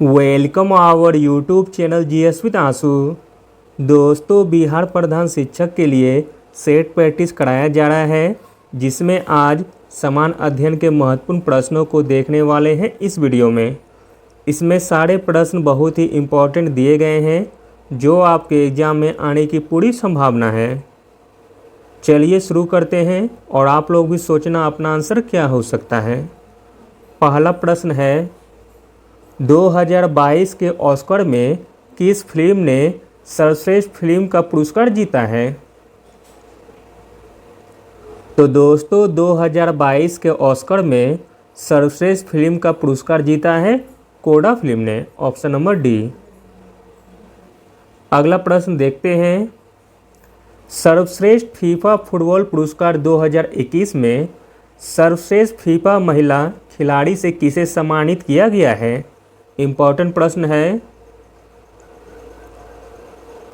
Welcome our YouTube channel GS with Aansu. दोस्तों, बिहार प्रधान शिक्षक के लिए सेट प्रैक्टिस कराया जा रहा है, जिसमें आज समान अध्ययन के महत्वपूर्ण प्रश्नों को देखने वाले हैं इस वीडियो में। इसमें सारे प्रश्न बहुत ही इम्पोर्टेंट दिए गए हैं, जो आपके एग्ज़ाम में आने की पूरी संभावना है। चलिए शुरू करते हैं और आप लोग भी सोचना अपना आंसर क्या हो सकता है। पहला प्रश्न है, 2022 के ऑस्कर में किस फिल्म ने सर्वश्रेष्ठ फिल्म का पुरस्कार जीता है? तो दोस्तों, 2022 के ऑस्कर में सर्वश्रेष्ठ फिल्म का पुरस्कार जीता है कोडा फिल्म ने, ऑप्शन नंबर डी। अगला प्रश्न देखते हैं, सर्वश्रेष्ठ फीफा फुटबॉल पुरस्कार 2021 में सर्वश्रेष्ठ फीफा महिला खिलाड़ी से किसे सम्मानित किया गया है? इम्पॉर्टेंट प्रश्न है।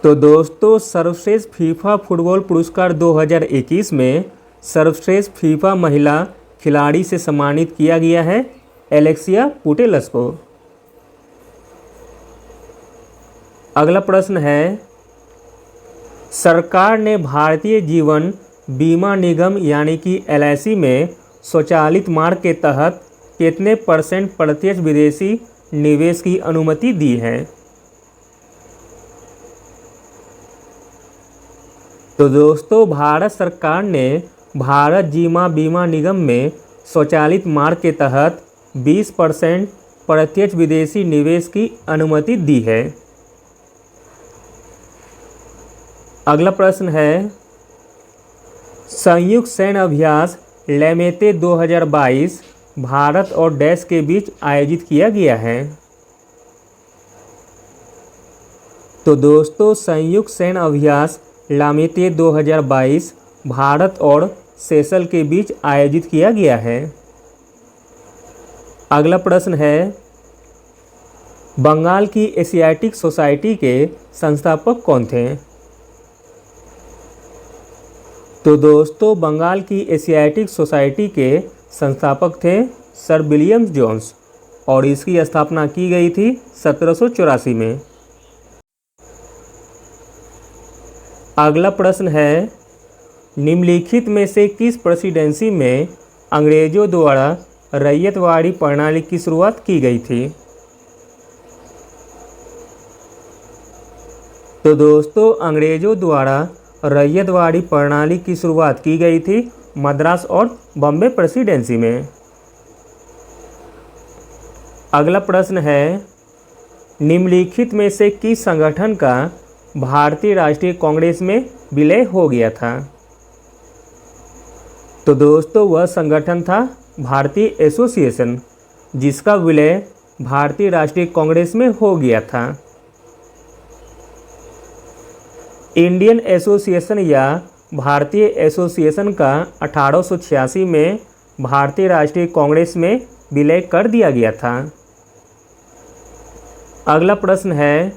तो दोस्तों, सर्वश्रेष्ठ फीफा फुटबॉल पुरस्कार 2021 में सर्वश्रेष्ठ फीफा महिला खिलाड़ी से सम्मानित किया गया है एलेक्सिया पुटेलस को। अगला प्रश्न है, सरकार ने भारतीय जीवन बीमा निगम यानी कि LIC में स्वचालित मार्ग के तहत कितने % प्रत्यक्ष विदेशी निवेश की अनुमति दी है? तो दोस्तों, भारत सरकार ने भारत जीवन बीमा निगम में स्वचालित मार्ग के तहत 20% प्रत्यक्ष विदेशी निवेश की अनुमति दी है। अगला प्रश्न है, संयुक्त सैन्य अभ्यास लेमेते 2022 भारत और देश के बीच आयोजित किया गया है। तो दोस्तों, संयुक्त सैन्य अभ्यास लेमेते 2022 भारत और सेशल के बीच आयोजित किया गया है। अगला प्रश्न है, बंगाल की एशियाटिक सोसाइटी के संस्थापक कौन थे? तो दोस्तों, बंगाल की एशियाटिक सोसाइटी के संस्थापक थे सर विलियम जोन्स और इसकी स्थापना की गई थी 1784 में। अगला प्रश्न है, निम्नलिखित में से किस प्रेसिडेंसी में अंग्रेजों द्वारा रैयतवाड़ी प्रणाली की शुरुआत की गई थी? तो दोस्तों, अंग्रेजों द्वारा रैयतवाड़ी प्रणाली की शुरुआत की गई थी मद्रास और बॉम्बे प्रेसिडेंसी में। अगला प्रश्न है, निम्नलिखित में से किस संगठन का भारतीय राष्ट्रीय कांग्रेस में विलय हो गया था? तो दोस्तों, वह संगठन था भारतीय एसोसिएशन, जिसका विलय भारतीय राष्ट्रीय कांग्रेस में हो गया था। इंडियन एसोसिएशन या भारतीय एसोसिएशन का 1886 में भारतीय राष्ट्रीय कांग्रेस में विलय कर दिया गया था। अगला प्रश्न है,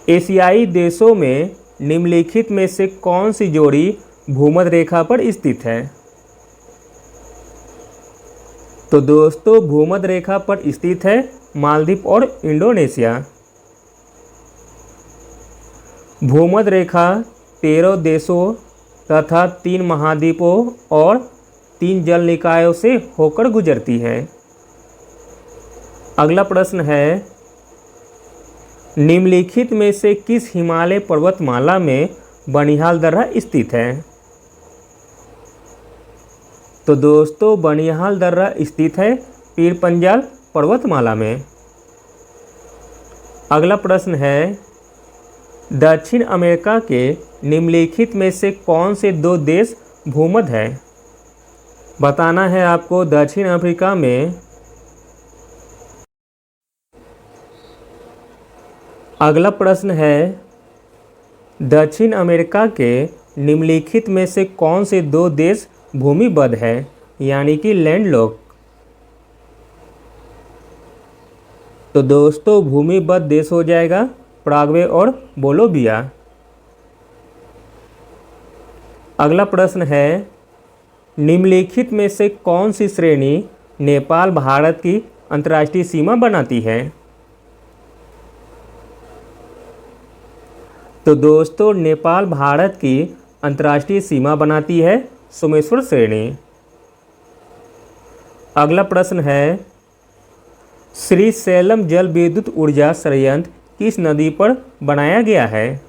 एशियाई देशों में निम्नलिखित में से कौन सी जोड़ी भूमध्य रेखा पर स्थित है? तो दोस्तों, भूमध्य रेखा पर स्थित है मालदीव और इंडोनेशिया। भूमध्य रेखा 13 देशों तथा 3 महाद्वीपों और 3 जल निकायों से होकर गुजरती है। अगला प्रश्न है, निम्नलिखित में से किस हिमालय पर्वतमाला में बनिहाल दर्रा स्थित है? तो दोस्तों, बनिहाल दर्रा स्थित है पीर पंजाल पर्वतमाला में। अगला प्रश्न है, दक्षिण अमेरिका के निम्नलिखित में से कौन से 2 देश भूमध्य है? बताना है आपको दक्षिण अफ्रीका में। अगला प्रश्न है, दक्षिण अमेरिका के निम्नलिखित में से कौन से 2 देश भूमिबद्ध है यानी कि लैंडलॉक? तो दोस्तों, भूमिबद्ध देश हो जाएगा पराग्वे और बोलोविया। अगला प्रश्न है, निम्नलिखित में से कौन सी श्रेणी नेपाल भारत की अंतर्राष्ट्रीय सीमा बनाती है? तो दोस्तों नेपाल भारत की अंतर्राष्ट्रीय सीमा बनाती है सोमेश्वर श्रेणी। अगला प्रश्न है श्रीशैलम जल विद्युत ऊर्जा संयंत्र किस नदी पर बनाया गया है?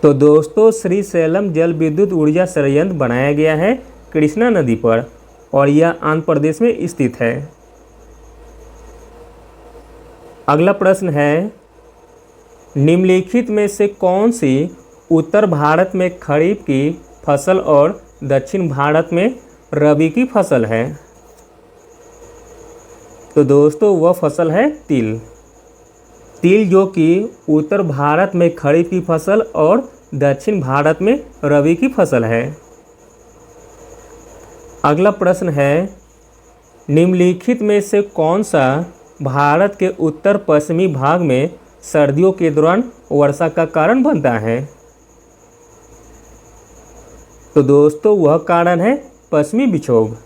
तो दोस्तों श्रीशैलम जल विद्युत ऊर्जा संयंत्र बनाया गया है कृष्णा नदी पर और यह आंध्र प्रदेश में स्थित है। अगला प्रश्न है निम्नलिखित में से कौन सी उत्तर भारत में खरीफ की फसल और दक्षिण भारत में रबी की फसल है? तो दोस्तों वह फसल है तिल। तिल जो कि उत्तर भारत में खरीफ की फसल और दक्षिण भारत में रबी की फसल है। अगला प्रश्न है निम्नलिखित में से कौन सा भारत के उत्तर पश्चिमी भाग में सर्दियों के दौरान वर्षा का कारण बनता है? तो दोस्तों वह कारण है पश्चिमी विक्षोभ।